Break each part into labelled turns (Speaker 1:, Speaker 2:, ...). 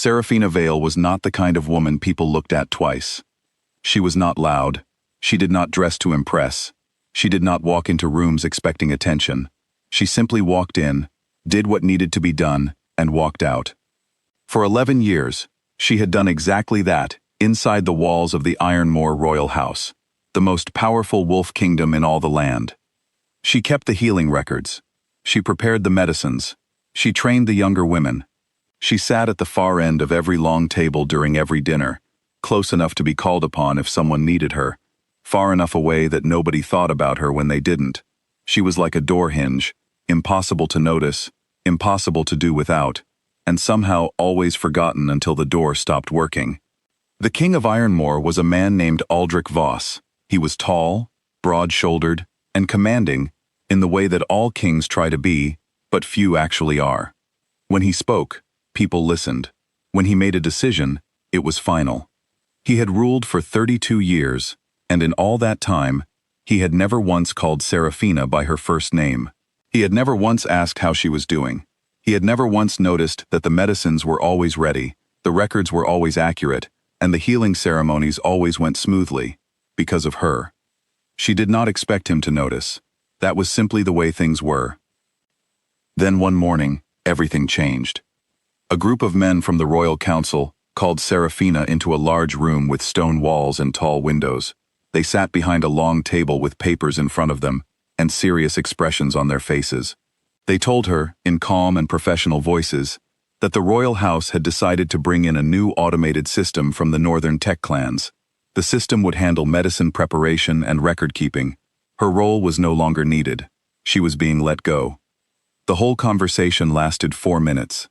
Speaker 1: Serafina Vale was not the kind of woman people looked at twice. She was not loud. She did not dress to impress. She did not walk into rooms expecting attention. She simply walked in, did what needed to be done, and walked out. For 11 years, she had done exactly that inside the walls of the Ironmore Royal House, the most powerful wolf kingdom in all the land. She kept the healing records. She prepared the medicines. She trained the younger women. She sat at the far end of every long table during every dinner, close enough to be called upon if someone needed her, far enough away that nobody thought about her when they didn't. She was like a door hinge, impossible to notice, impossible to do without, and somehow always forgotten until the door stopped working. The king of Ironmore was a man named Aldrich Voss. He was tall, broad-shouldered, and commanding in the way that all kings try to be, but few actually are. When he spoke, people listened. When he made a decision, it was final. He had ruled for 32 years, and in all that time, he had never once called Serafina by her first name. He had never once asked how she was doing. He had never once noticed that the medicines were always ready, the records were always accurate, and the healing ceremonies always went smoothly, because of her. She did not expect him to notice. That was simply the way things were. Then one morning, everything changed. A group of men from the royal council called Serafina into a large room with stone walls and tall windows. They sat behind a long table with papers in front of them and serious expressions on their faces. They told her, in calm and professional voices, that the royal house had decided to bring in a new automated system from the northern tech clans. The system would handle medicine preparation and record-keeping. Her role was no longer needed. She was being let go. The whole conversation lasted 4 minutes.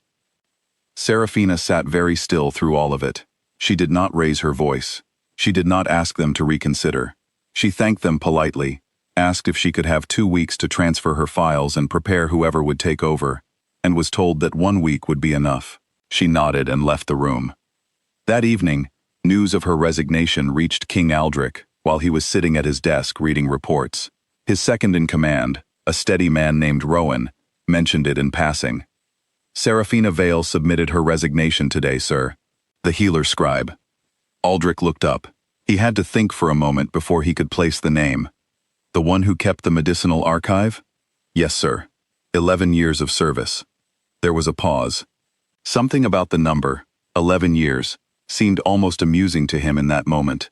Speaker 1: Serafina sat very still through all of it. She did not raise her voice. She did not ask them to reconsider. She thanked them politely, asked if she could have 2 weeks to transfer her files and prepare whoever would take over, and was told that 1 week would be enough. She nodded and left the room. That evening, news of her resignation reached King Aldrich while he was sitting at his desk reading reports. His second-in-command, a steady man named Rowan, mentioned it in passing. "Serafina Vale submitted her resignation today, sir." The healer scribe. Aldrich looked up. He had to think for a moment before he could place the name. "The one who kept the medicinal archive?" "Yes, sir. 11 years of service." There was a pause. Something about the number, 11 years, seemed almost amusing to him in that moment.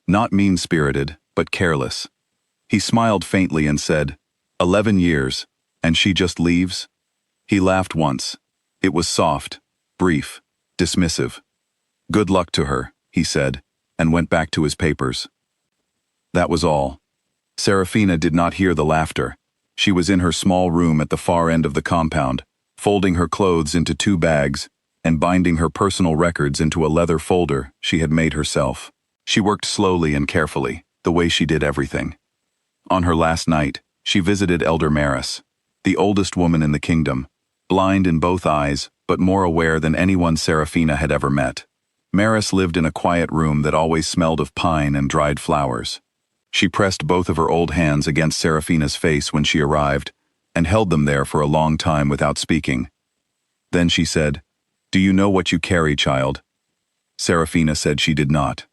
Speaker 1: Not mean-spirited, but careless. He smiled faintly and said, 11 years, and she just leaves?" He laughed once. It was soft, brief, dismissive. "Good luck to her," he said, and went back to his papers. That was all. Serafina did not hear the laughter. She was in her small room at the far end of the compound, folding her clothes into 2 bags and binding her personal records into a leather folder she had made herself. She worked slowly and carefully, the way she did everything. On her last night, she visited Elder Maris, the oldest woman in the kingdom, blind in both eyes, but more aware than anyone Serafina had ever met. Maris lived in a quiet room that always smelled of pine and dried flowers. She pressed both of her old hands against Serafina's face when she arrived, and held them there for a long time without speaking. Then she said, "Do you know what you carry, child?" Serafina said she did not.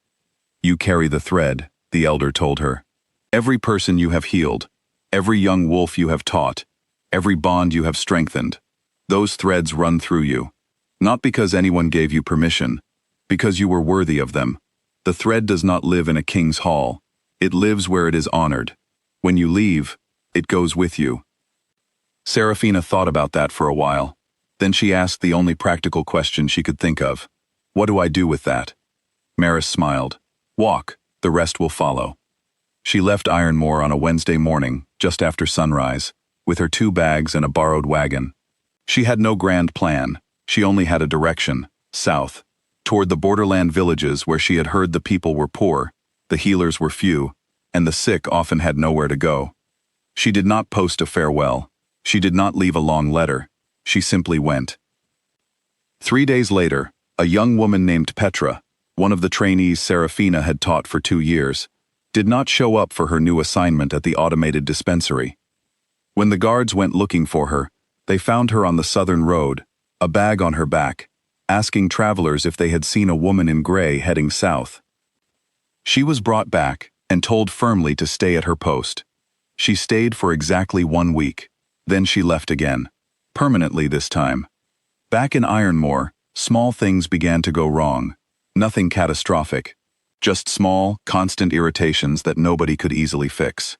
Speaker 1: "You carry the thread," the elder told her. "Every person you have healed, every young wolf you have taught, every bond you have strengthened, those threads run through you. Not because anyone gave you permission, because you were worthy of them. The thread does not live in a king's hall. It lives where it is honored. When you leave, it goes with you." Serafina thought about that for a while. Then she asked the only practical question she could think of. "What do I do with that?" Maris smiled. "Walk, the rest will follow." She left Ironmore on a Wednesday morning, just after sunrise, with her 2 bags and a borrowed wagon. She had no grand plan. She only had a direction, south, toward the borderland villages where she had heard the people were poor, the healers were few, and the sick often had nowhere to go. She did not post a farewell. She did not leave a long letter. She simply went. 3 days later, a young woman named Petra, one of the trainees Serafina had taught for 2 years, did not show up for her new assignment at the automated dispensary. When the guards went looking for her, they found her on the southern road, a bag on her back, asking travelers if they had seen a woman in gray heading south. She was brought back and told firmly to stay at her post. She stayed for exactly 1 week. Then she left again. Permanently this time. Back in Ironmoor, small things began to go wrong. Nothing catastrophic. Just small, constant irritations that nobody could easily fix.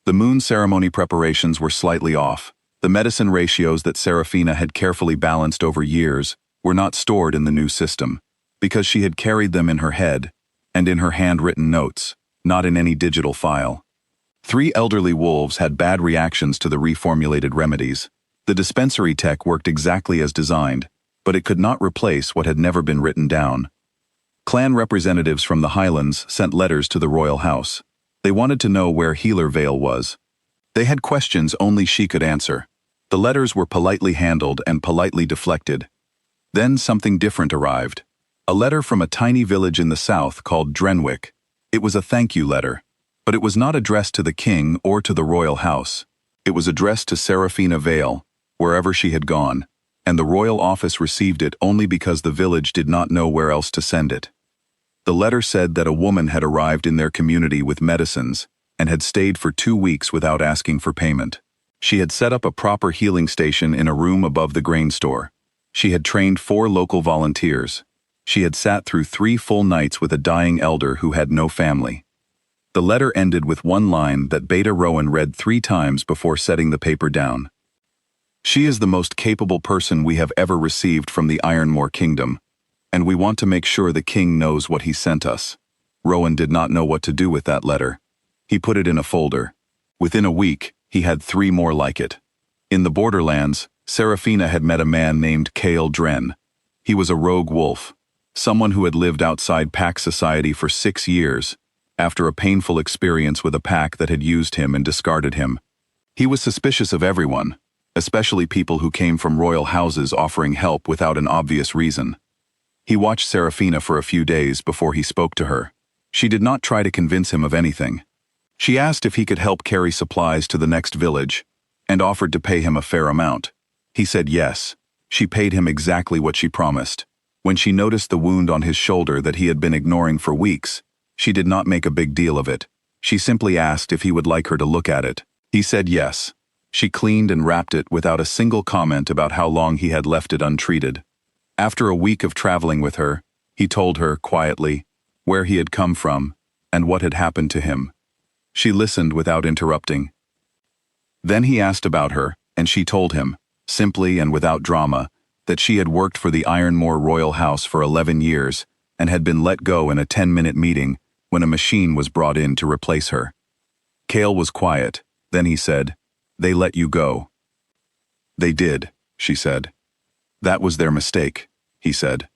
Speaker 1: The moon ceremony preparations were slightly off. The medicine ratios that Serafina had carefully balanced over years were not stored in the new system, because she had carried them in her head and in her handwritten notes, not in any digital file. 3 elderly wolves had bad reactions to the reformulated remedies. The dispensary tech worked exactly as designed, but it could not replace what had never been written down. Clan representatives from the Highlands sent letters to the royal house. They wanted to know where Healer Vale was. They had questions only she could answer. The letters were politely handled and politely deflected. Then something different arrived. A letter from a tiny village in the south called Drenwick. It was a thank you letter, but it was not addressed to the king or to the royal house. It was addressed to Serafina Vale, wherever she had gone, and the royal office received it only because the village did not know where else to send it. The letter said that a woman had arrived in their community with medicines and had stayed for 2 weeks without asking for payment. She had set up a proper healing station in a room above the grain store. She had trained 4 local volunteers. She had sat through 3 full nights with a dying elder who had no family. The letter ended with one line that Beta Rowan read 3 times before setting the paper down. She is the most capable person we have ever received from the Ironmoor Kingdom, and we want to make sure the king knows what he sent us. Rowan did not know what to do with that letter. He put it in a folder. Within a week, he had 3 more like it. In the borderlands, Serafina had met a man named Cale Dren. He was a rogue wolf, someone who had lived outside pack society for 6 years, after a painful experience with a pack that had used him and discarded him. He was suspicious of everyone, especially people who came from royal houses offering help without an obvious reason. He watched Serafina for a few days before he spoke to her. She did not try to convince him of anything. She asked if he could help carry supplies to the next village, and offered to pay him a fair amount. He said yes. She paid him exactly what she promised. When she noticed the wound on his shoulder that he had been ignoring for weeks, she did not make a big deal of it. She simply asked if he would like her to look at it. He said yes. She cleaned and wrapped it without a single comment about how long he had left it untreated. After a week of traveling with her, he told her, quietly, where he had come from and what had happened to him. She listened without interrupting. Then he asked about her, and she told him, simply and without drama, that she had worked for the Ironmoor Royal House for 11 years and had been let go in a 10-minute meeting when a machine was brought in to replace her. Cale was quiet. Then he said, "They let you go." "They did," she said. "That was their mistake," he said.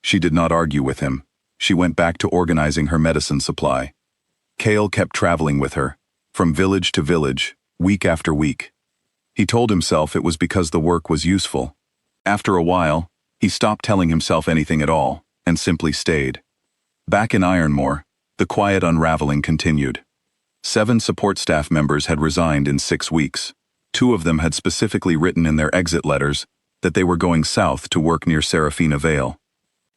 Speaker 1: She did not argue with him. She went back to organizing her medicine supply. Cale kept traveling with her, from village to village, week after week. He told himself it was because the work was useful. After a while, he stopped telling himself anything at all, and simply stayed. Back in Ironmoor, the quiet unraveling continued. 7 support staff members had resigned in 6 weeks. 2 of them had specifically written in their exit letters that they were going south to work near Serafina Vale.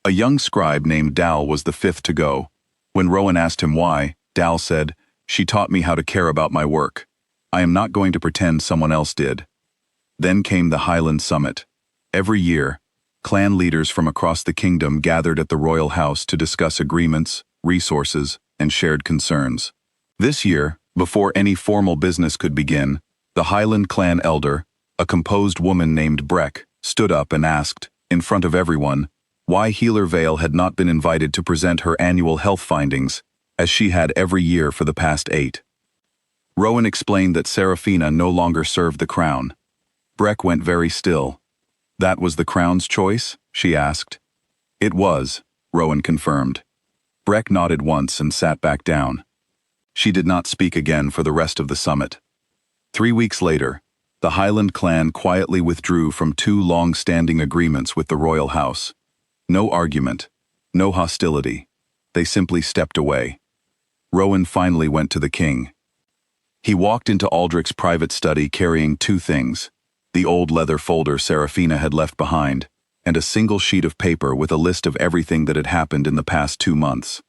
Speaker 1: A young scribe named Dal was the 5th to go. When Rowan asked him why, Dal said, "She taught me how to care about my work. I am not going to pretend someone else did." Then came the Highland Summit. Every year, clan leaders from across the kingdom gathered at the royal house to discuss agreements, resources, and shared concerns. This year, before any formal business could begin, the Highland clan elder, a composed woman named Breck, stood up and asked, in front of everyone, why Healer Vale had not been invited to present her annual health findings, as she had every year for the past 8. Rowan explained that Serafina no longer served the crown. Breck went very still. "That was the crown's choice?" she asked. "It was," Rowan confirmed. Breck nodded once and sat back down. She did not speak again for the rest of the summit. 3 weeks later, the Highland clan quietly withdrew from 2 long-standing agreements with the royal house. No argument, no hostility. They simply stepped away. Rowan finally went to the king. He walked into Aldrich's private study carrying 2 things: the old leather folder Serafina had left behind, and a single sheet of paper with a list of everything that had happened in the past 2 months.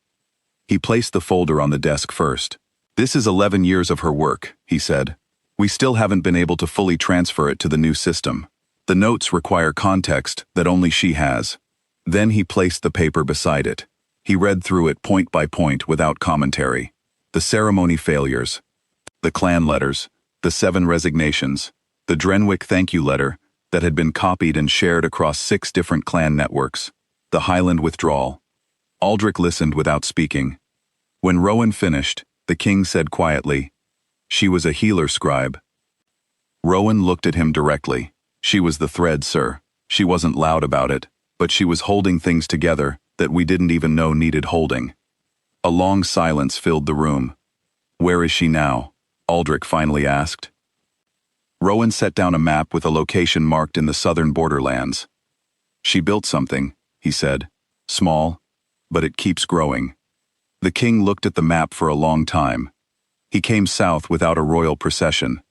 Speaker 1: He placed the folder on the desk first. "This is 11 years of her work," he said. "We still haven't been able to fully transfer it to the new system. The notes require context that only she has." Then he placed the paper beside it. He read through it point by point without commentary. The ceremony failures, the clan letters, the 7 resignations, the Drenwick thank you letter that had been copied and shared across 6 different clan networks, the Highland withdrawal. Aldrich listened without speaking. When Rowan finished, the king said quietly, "She was a healer scribe." Rowan looked at him directly. "She was the thread, sir. She wasn't loud about it, but she was holding things together that we didn't even know needed holding." A long silence filled the room. "Where is she now?" Aldrich finally asked. Rowan set down a map with a location marked in the southern borderlands. "She built something," he said. "Small, but it keeps growing." The king looked at the map for a long time. He came south without a royal procession.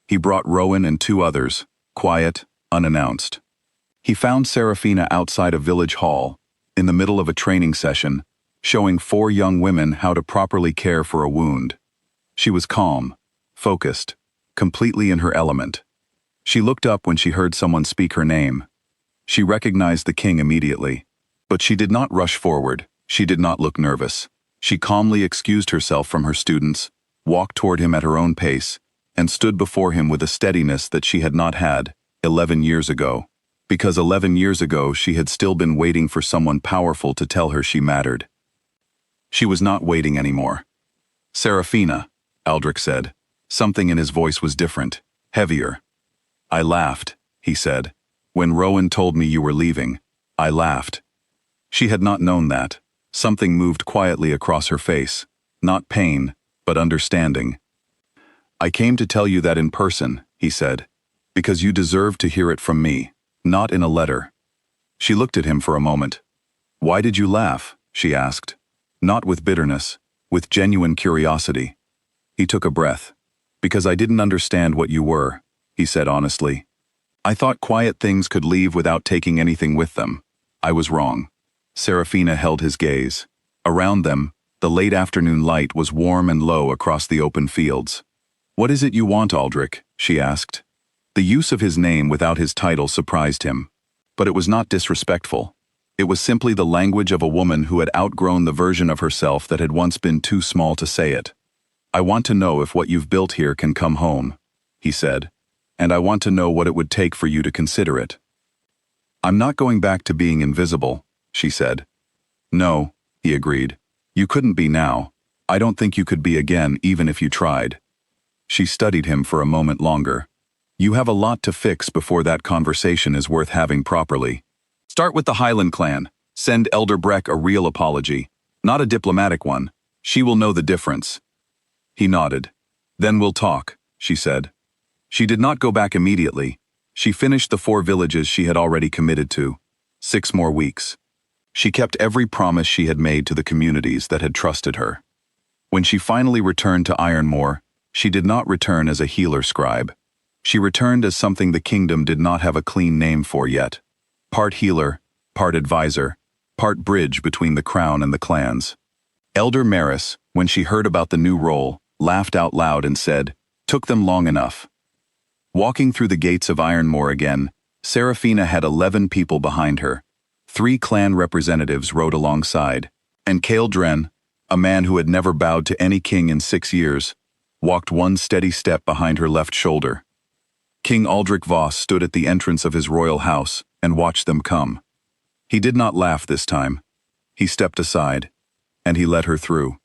Speaker 1: He brought Rowan and 2 others, quiet, unannounced. He found Seraphina outside a village hall, in the middle of a training session, showing 4 young women how to properly care for a wound. She was calm, focused, completely in her element. She looked up when she heard someone speak her name. She recognized the king immediately, but she did not rush forward. She did not look nervous. She calmly excused herself from her students, walked toward him at her own pace, and stood before him with a steadiness that she had not had 11 years ago. Because 11 years ago she had still been waiting for someone powerful to tell her she mattered. She was not waiting anymore. "Seraphina," Aldrich said. Something in his voice was different, heavier. "I laughed," he said. "When Rowan told me you were leaving, I laughed." She had not known that. Something moved quietly across her face. Not pain, but understanding. "I came to tell you that in person," he said, "because you deserve to hear it from me, not in a letter." She looked at him for a moment. "Why did you laugh?" she asked. Not with bitterness, with genuine curiosity. He took a breath. "Because I didn't understand what you were," he said honestly. "I thought quiet things could leave without taking anything with them. I was wrong." Seraphina held his gaze. Around them, the late afternoon light was warm and low across the open fields. "What is it you want, Aldrich?" she asked. The use of his name without his title surprised him. But it was not disrespectful. It was simply the language of a woman who had outgrown the version of herself that had once been too small to say it. "I want to know if what you've built here can come home," he said, "and I want to know what it would take for you to consider it." "I'm not going back to being invisible," she said. "No," he agreed. "You couldn't be now. I don't think you could be again even if you tried." She studied him for a moment longer. "You have a lot to fix before that conversation is worth having properly. Start with the Highland clan. Send Elder Breck a real apology, not a diplomatic one. She will know the difference." He nodded. "Then we'll talk," she said. She did not go back immediately. She finished the 4 villages she had already committed to. 6 more weeks. She kept every promise she had made to the communities that had trusted her. When she finally returned to Ironmore, she did not return as a healer scribe. She returned as something the kingdom did not have a clean name for yet. Part healer, part advisor, part bridge between the crown and the clans. Elder Maris, when she heard about the new role, laughed out loud and said, "Took them long enough." Walking through the gates of Ironmore again, Seraphina had 11 people behind her. 3 clan representatives rode alongside, and Cale Dren, a man who had never bowed to any king in 6 years, walked one steady step behind her left shoulder. King Aldrich Voss stood at the entrance of his royal house and watched them come. He did not laugh this time. He stepped aside, and he let her through.